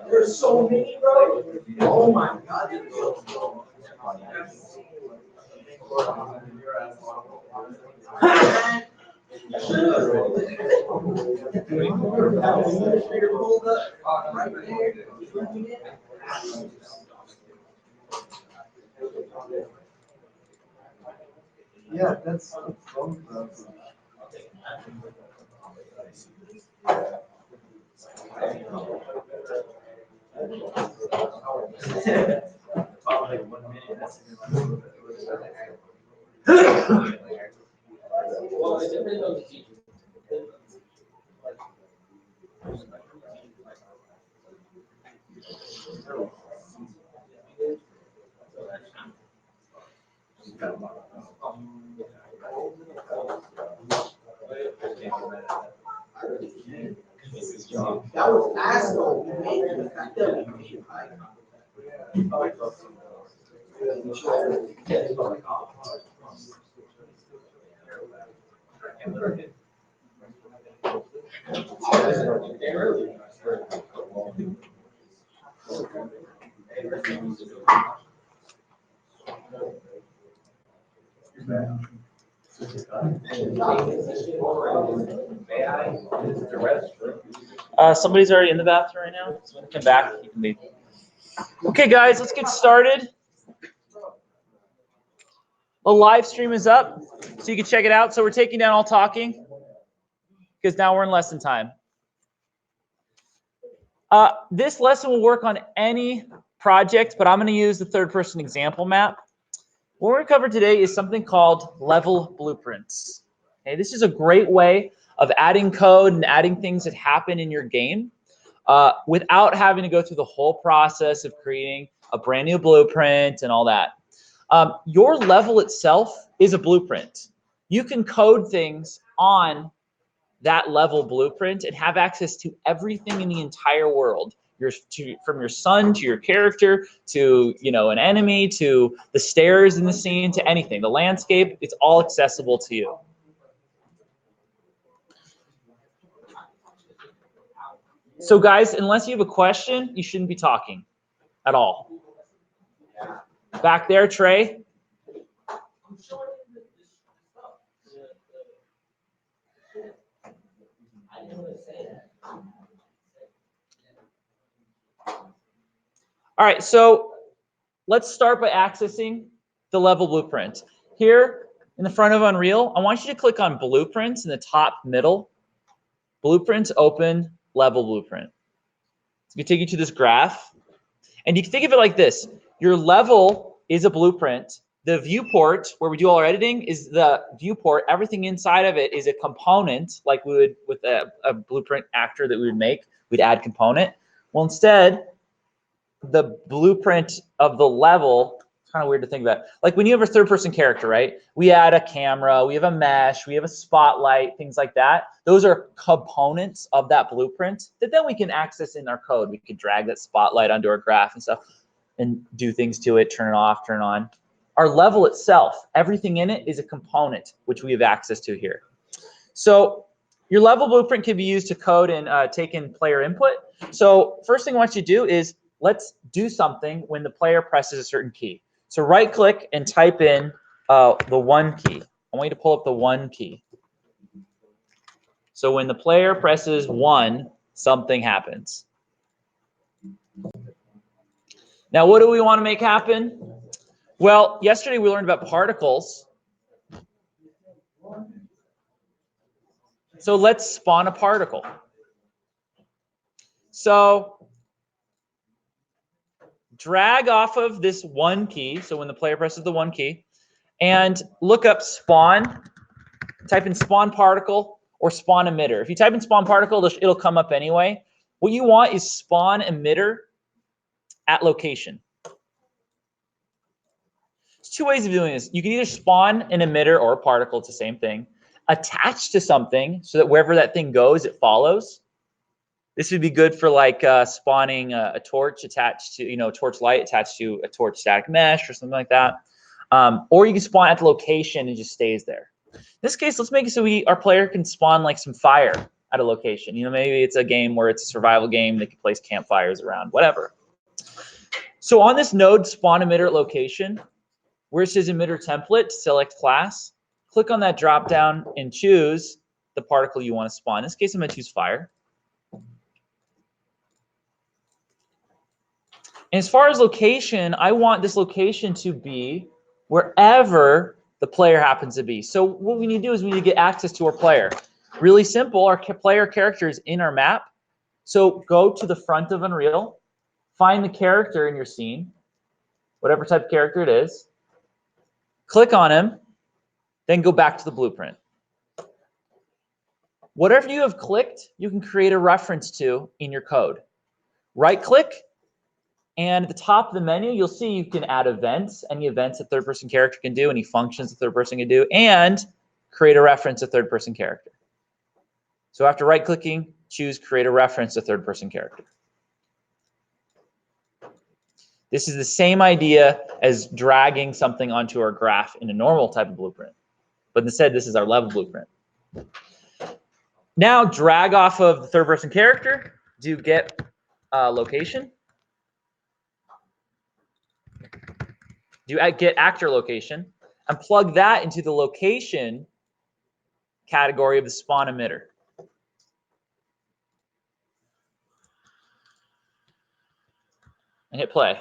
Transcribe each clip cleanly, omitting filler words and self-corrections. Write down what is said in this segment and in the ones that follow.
There's so many, bro. Oh my God. Yeah, that's from that was asshole. We made it effective. Somebody's already in the bathroom right now. So when they come back, you can leave. Okay, guys, let's get started. The live stream is up, so you can check it out. So we're taking down all talking because now we're in lesson time. This lesson will work on any project, but I'm going to use the third-person example map. What we're going to cover today is something called level blueprints. Okay, this is a great way of adding code and adding things that happen in your game without having to go through the whole process of creating a brand new blueprint and all that. Your level itself is a blueprint. you can code things on that level blueprint and have access to everything in the entire world. From your son to your character to an enemy to the stairs in the scene to anything, the landscape, it's all accessible to you. So guys, unless you have a question, you shouldn't be talking at all. Back there, Trey. All right, so let's start by accessing the level blueprint. Here in the front of Unreal, I want you to click on Blueprints in the top middle. Blueprints, open, level blueprint. It's going to take you to this graph. And you can think of it like this. Your level is a blueprint. The viewport, where we do all our editing, is the viewport. Everything inside of it is a component, like we would with a blueprint actor that we would make. We'd add component. Well, instead, the blueprint of the level, it's kind of weird to think about. Like when you have a third-person character, right? We add a camera, we have a mesh, we have a spotlight, things like that. Those are components of that blueprint that then we can access in our code. We can drag that spotlight onto our graph and stuff and do things to it, turn it off, turn it on. Our level itself, everything in it is a component, which we have access to here. So your level blueprint can be used to code and take in player input. So first thing I want you to do is let's do something when the player presses a certain key. So right click and type in the 1 key. I want you to pull up the 1 key. So when the player presses 1, something happens. Now what do we want to make happen? Well, yesterday we learned about particles. So let's spawn a particle. So drag off of this 1 key, so when the player presses the 1 key, and look up spawn, type in spawn particle or spawn emitter. If you type in spawn particle, it'll come up anyway. What you want is spawn emitter at location. There's 2 ways of doing this. You can either spawn an emitter or a particle, it's the same thing, attached to something so that wherever that thing goes, it follows. This would be good for like spawning a torch attached to, torch light attached to a torch static mesh or something like that. Or you can spawn at the location and just stays there. In this case, let's make it so our player can spawn like some fire at a location. Maybe it's a game where it's a survival game. They can place campfires around, whatever. So on this node spawn emitter at location, where it says emitter template, select class, click on that drop down and choose the particle you want to spawn. In this case, I'm going to choose fire. And as far as location, I want this location to be wherever the player happens to be. So what we need to do is we need to get access to our player. Really simple, our player character is in our map. So go to the front of Unreal, find the character in your scene, whatever type of character it is, click on him, then go back to the blueprint. Whatever you have clicked, you can create a reference to in your code. Right click, and at the top of the menu, you'll see you can add events, any events a third-person character can do, any functions a third person can do, and create a reference to third-person character. So after right-clicking, choose Create a Reference to Third-Person Character. This is the same idea as dragging something onto our graph in a normal type of blueprint. But instead, this is our level blueprint. Now, drag off of the third-person character, do get location. Do get actor location, and plug that into the location category of the spawn emitter. And hit play.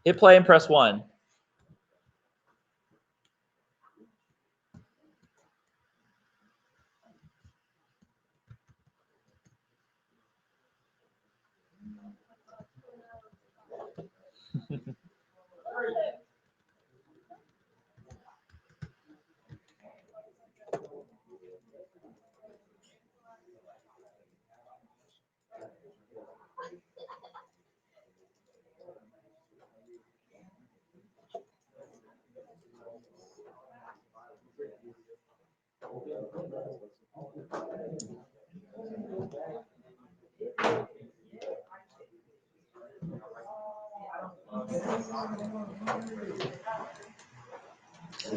Hit play and press 1.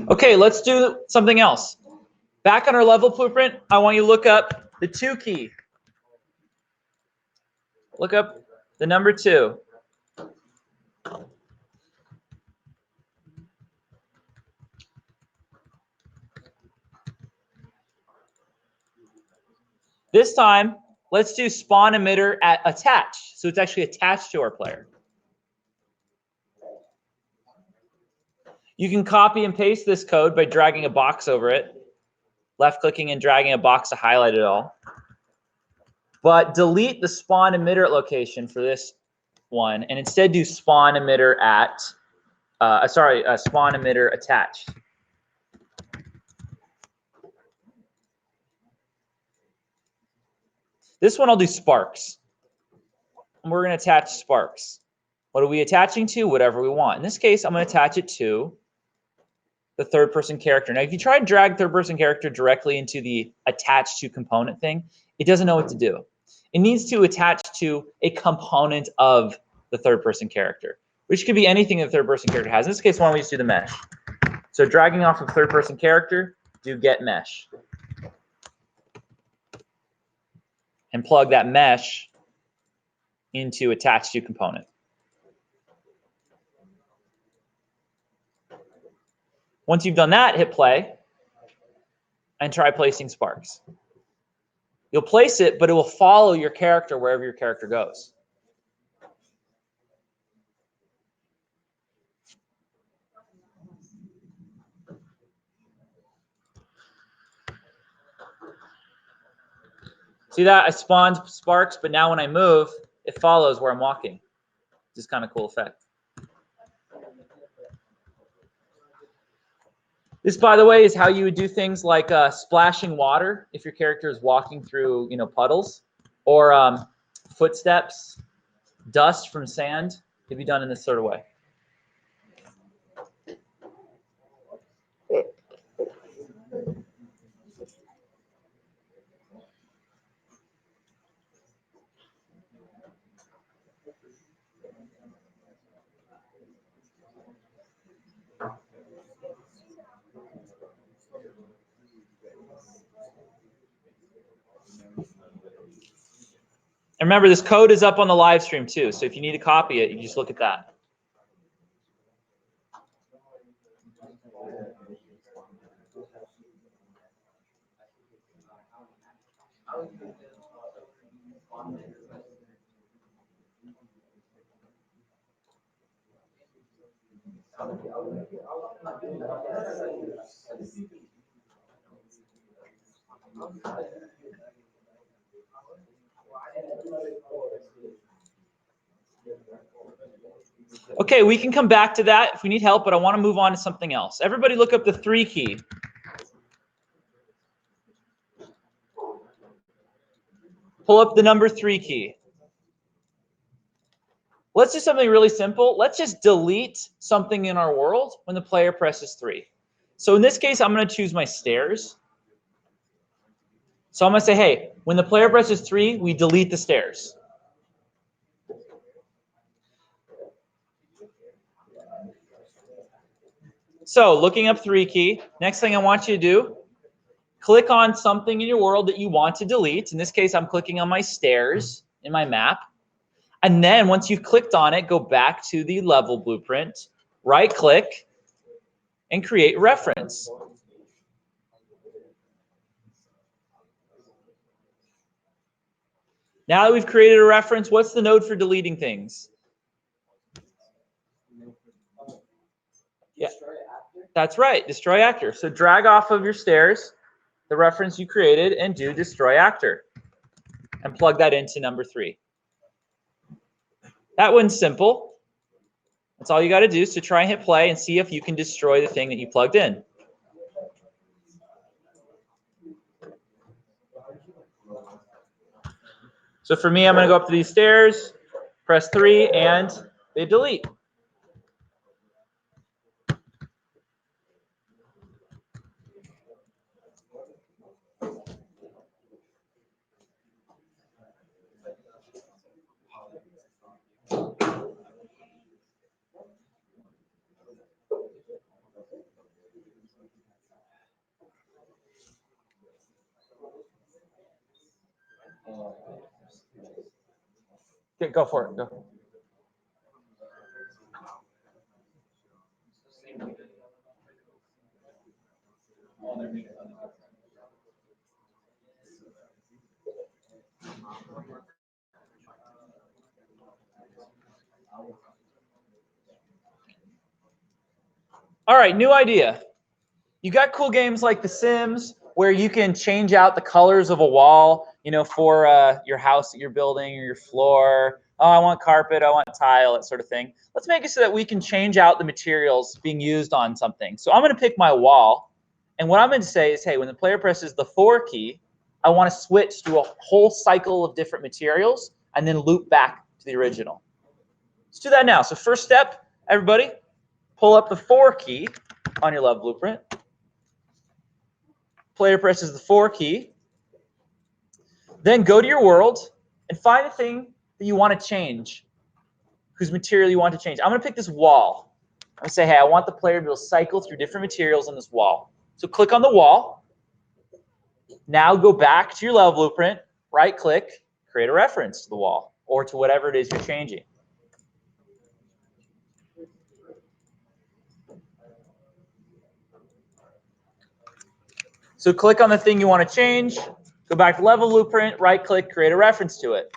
Okay, let's do something else. Back on our level blueprint, I want you to look up the 2 key. Look up the number 2. This time, let's do spawn emitter at attach. So it's actually attached to our player. You can copy and paste this code by dragging a box over it, left-clicking and dragging a box to highlight it all. But delete the spawn emitter location for this one, and instead do spawn emitter at, spawn emitter attached. This one I'll do sparks. And we're going to attach sparks. What are we attaching to? Whatever we want. In this case, I'm going to attach it to the third person character. Now, if you try to drag third person character directly into the attach to component thing, it doesn't know what to do. It needs to attach to a component of the third person character, which could be anything the third person character has. In this case, why don't we just do the mesh? So dragging off of third person character, do get mesh. And plug that mesh into attach to component. Once you've done that, hit play and try placing sparks. You'll place it, but it will follow your character wherever your character goes. See that? I spawned sparks, but now when I move, it follows where I'm walking. Just kind of cool effect. This, by the way, is how you would do things like splashing water if your character is walking through, puddles, or footsteps, dust from sand. Can be done in this sort of way. And remember, this code is up on the live stream too, so if you need to copy it, you just look at that. Okay, we can come back to that if we need help, but I want to move on to something else. Everybody look up the 3 key. Pull up the number 3 key. Let's do something really simple. Let's just delete something in our world when the player presses 3. So in this case, I'm going to choose my stairs. So I'm going to say, hey, when the player presses 3, we delete the stairs. So looking up 3 key, next thing I want you to do, click on something in your world that you want to delete. In this case, I'm clicking on my stairs in my map. And then once you've clicked on it, go back to the level blueprint, right click, and create reference. Now that we've created a reference, what's the node for deleting things? Yeah, that's right, destroy actor. So drag off of your stairs the reference you created and do destroy actor. And plug that into number 3. That one's simple. That's all you got to do. So try and hit play and see if you can destroy the thing that you plugged in. So for me, I'm going to go up to these stairs, press 3, and they delete. Okay, go for it. Go. All right, new idea. You got cool games like The Sims where you can change out the colors of a wall, for your house that you're building or your floor. Oh, I want carpet, I want tile, that sort of thing. Let's make it so that we can change out the materials being used on something. So I'm going to pick my wall, and what I'm going to say is, hey, when the player presses the 4 key, I want to switch to a whole cycle of different materials and then loop back to the original. Let's do that now. So first step, everybody, pull up the 4 key on your Level Blueprint. Player presses the 4 key. Then go to your world and find a thing that you want to change, whose material you want to change. I'm going to pick this wall. I'm going to say, hey, I want the player to be able to cycle through different materials on this wall. So click on the wall. Now go back to your Level Blueprint, right-click, create a reference to the wall or to whatever it is you're changing. So click on the thing you want to change, go back to Level Blueprint, right-click, create a reference to it.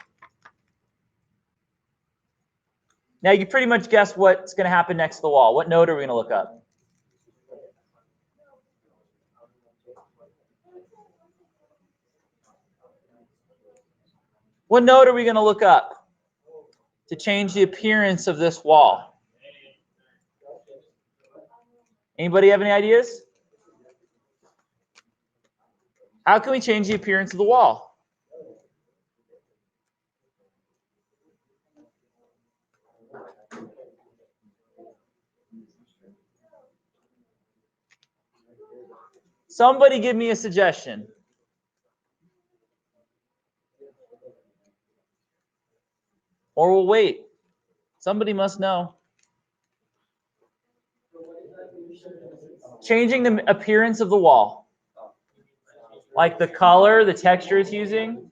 Now you can pretty much guess what's going to happen next to the wall. What node are we going to look up? What node are we going to look up to change the appearance of this wall? Anybody have any ideas? How can we change the appearance of the wall? Somebody give me a suggestion. Or we'll wait. Somebody must know. Changing the appearance of the wall. Like the color, the texture it's using.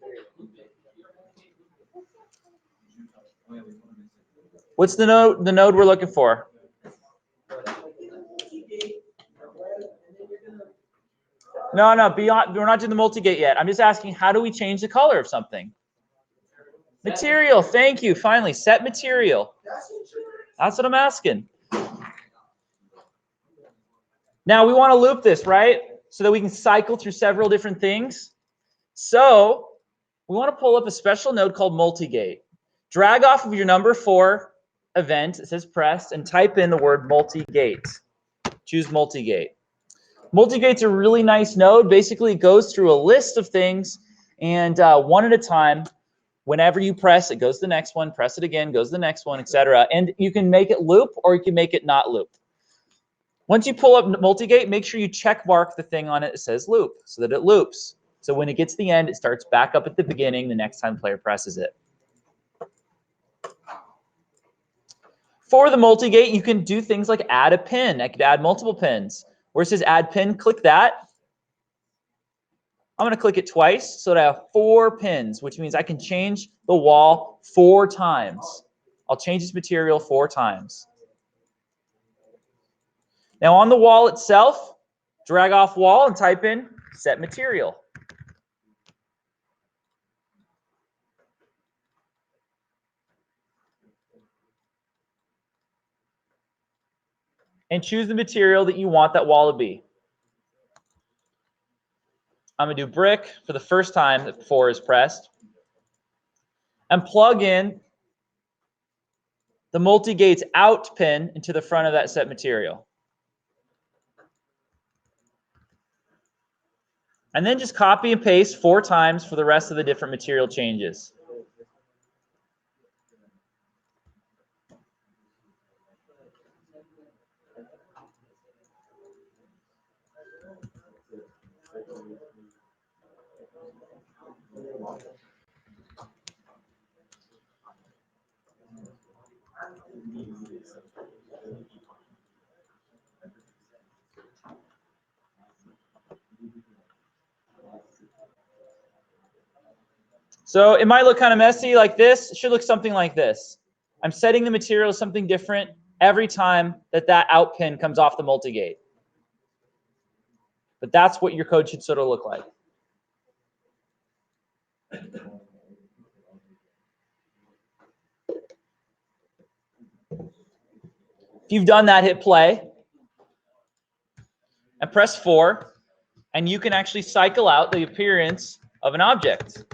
What's the node we're looking for? No, we're not doing the multi-gate yet. I'm just asking, how do we change the color of something? Material, thank you. Finally, set material. That's what I'm asking. Now we want to loop this, right? So that we can cycle through several different things. So we want to pull up a special node called multi-gate. Drag off of your number 4 event, it says pressed, and type in the word multi-gate. Choose multi-gate. Multi-gate's a really nice node. Basically, it goes through a list of things, and one at a time, whenever you press, it goes to the next one, press it again, goes to the next one, etc. And you can make it loop, or you can make it not loop. Once you pull up multi-gate, make sure you check mark the thing on it that says loop, so that it loops. So when it gets to the end, it starts back up at the beginning the next time the player presses it. For the multi-gate, you can do things like add a pin. I could add multiple pins. Where it says add pin, click that. I'm going to click it twice so that I have 4 pins, which means I can change the wall 4 times. I'll change this material 4 times. Now on the wall itself, drag off wall and type in set material. And choose the material that you want that wall to be. I'm going to do brick for the first time that 4 is pressed. And plug in the multi-gates out pin into the front of that set material. And then just copy and paste 4 times for the rest of the different material changes. So it might look kind of messy like this. It should look something like this. I'm setting the material as something different every time that out pin comes off the multigate. But that's what your code should sort of look like. If you've done that, hit play and press 4, and you can actually cycle out the appearance of an object.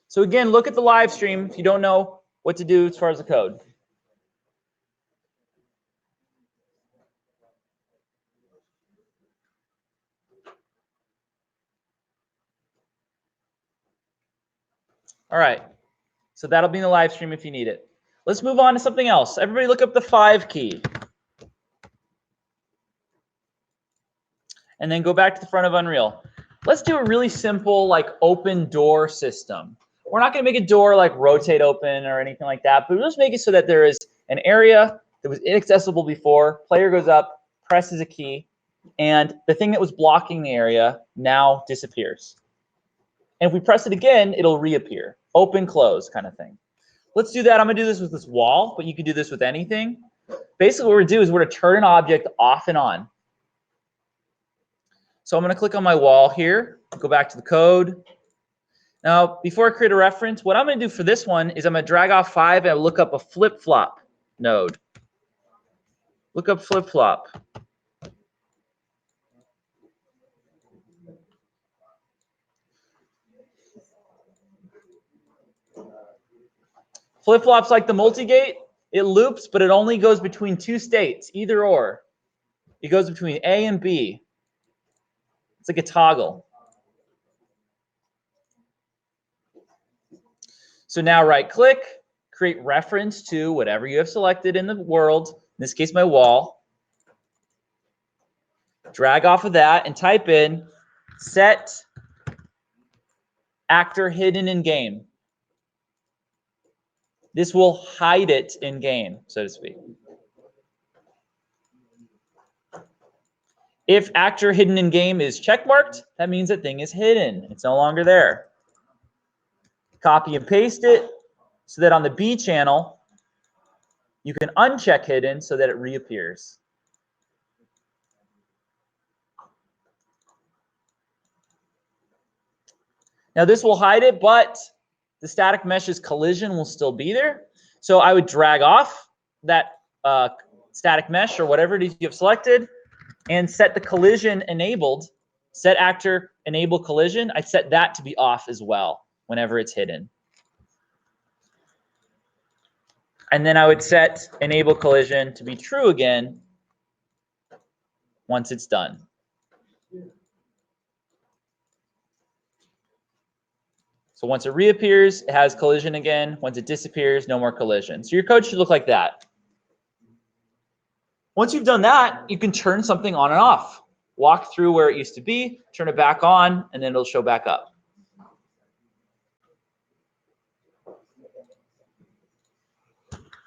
So again, look at the live stream if you don't know what to do as far as the code. All right, so that'll be in the live stream if you need it. Let's move on to something else. Everybody look up the 5 key. And then go back to the front of Unreal. Let's do a really simple like open door system. We're not going to make a door like rotate open or anything like that, but we'll just make it so that there is an area that was inaccessible before. Player goes up, presses a key, and the thing that was blocking the area now disappears. And if we press it again, it'll reappear. Open, close kind of thing. Let's do that. I'm going to do this with this wall, but you can do this with anything. Basically, what we're going to do is we're going to turn an object off and on. So I'm going to click on my wall here, go back to the code. Now, before I create a reference, what I'm going to do for this one is I'm going to drag off 5 and look up a flip-flop node. Look up flip-flop. Flip-flop's like the multigate. It loops, but it only goes between 2 states, either or. It goes between A and B. It's like a toggle. So now right-click, create reference to whatever you have selected in the world, in this case my wall. Drag off of that and type in set actor hidden in game. This will hide it in game, so to speak. If actor hidden in game is checkmarked, that means that thing is hidden. It's no longer there. Copy and paste it so that on the B channel, you can uncheck hidden so that it reappears. Now this will hide it, but the static mesh's collision will still be there. So I would drag off that static mesh or whatever it is you have selected and set the collision enabled. Set actor enable collision. I'd set that to be off as well whenever it's hidden. And then I would set enable collision to be true again once it's done. So once it reappears, it has collision again. Once it disappears, no more collision. So your code should look like that. Once you've done that, you can turn something on and off. Walk through where it used to be, turn it back on, and then it'll show back up.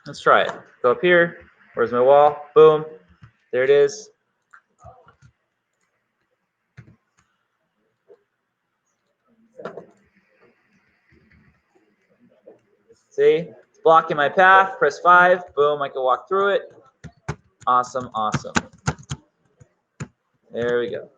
Let's try it. Go up here. Where's my wall? Boom. There it is. See? It's blocking my path. Press 5. Boom. I can walk through it. Awesome. Awesome. There we go.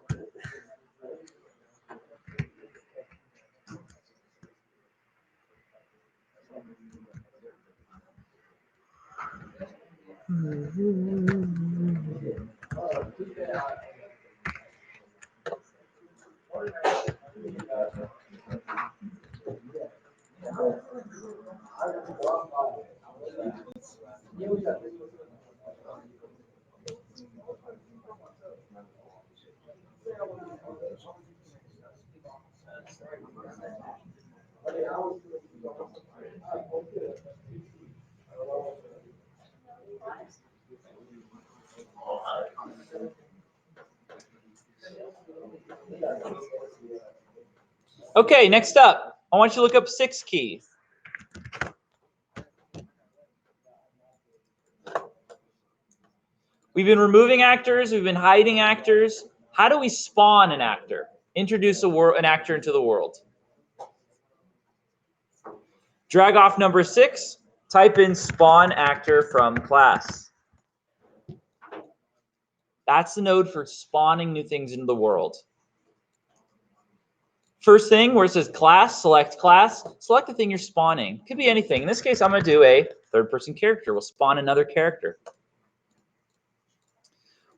Okay, next up, I want you to look up 6 key. We've been removing actors. We've been hiding actors. How do we spawn an actor? Introduce an actor into the world. Drag off number 6. Type in spawn actor from class. That's the node for spawning new things into the world. First thing where it says class, select the thing you're spawning. Could be anything. In this case, I'm going to do a third-person character. We'll spawn another character.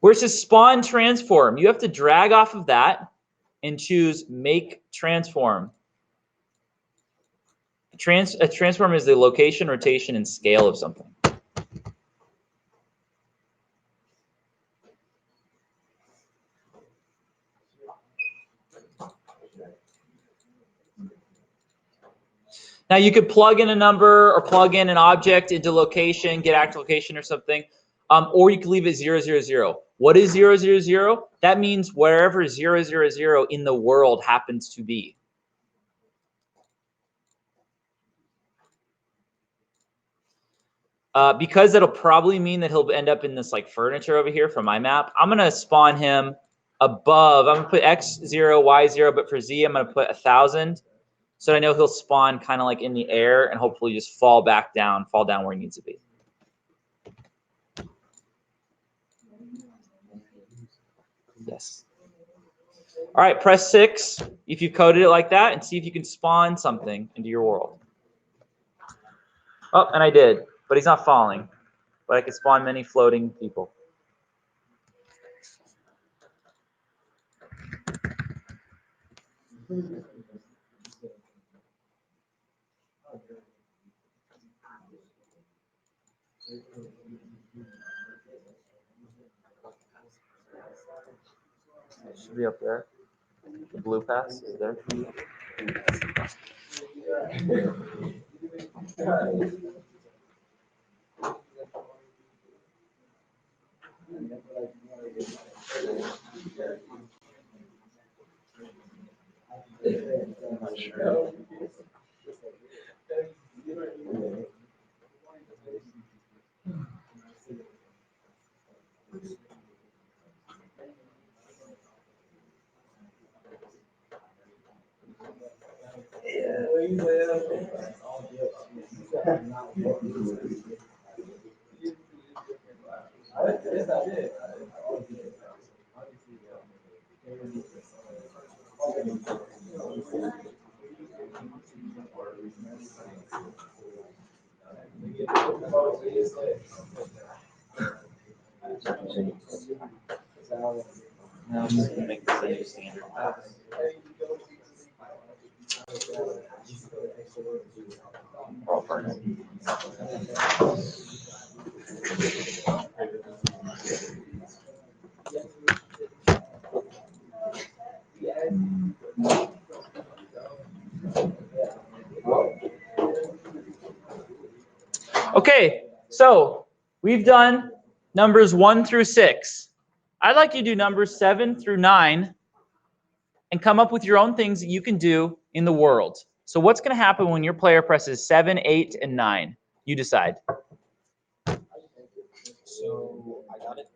Where it says spawn transform, you have to drag off of that and choose make transform. A transform is the location, rotation, and scale of something. Now you could plug in a number or plug in an object into location, get active location or something, or you could leave it 0, 0, 0. What is 0, 0, 0? That means wherever 0, 0, 0 in the world happens to be. Because that'll probably mean that he'll end up in this like furniture over here from my map, I'm going to spawn him above. I'm going to put X0, Y0, but for Z, I'm going to put 1,000. So I know he'll spawn kind of like in the air and hopefully just fall down where he needs to be. Yes. All right, press 6 if you coded it like that and see if you can spawn something into your world. Oh, and I did, but he's not falling. But I can spawn many floating people. It should be up there. The blue pass is there. I'm not sure. Now I'm just going to make this a new standard pass. All permanent. Okay, so we've done numbers 1 through 6. I'd like you to do numbers 7 through 9 and come up with your own things that you can do in the world. So what's going to happen when your player presses 7, 8, and 9? You decide.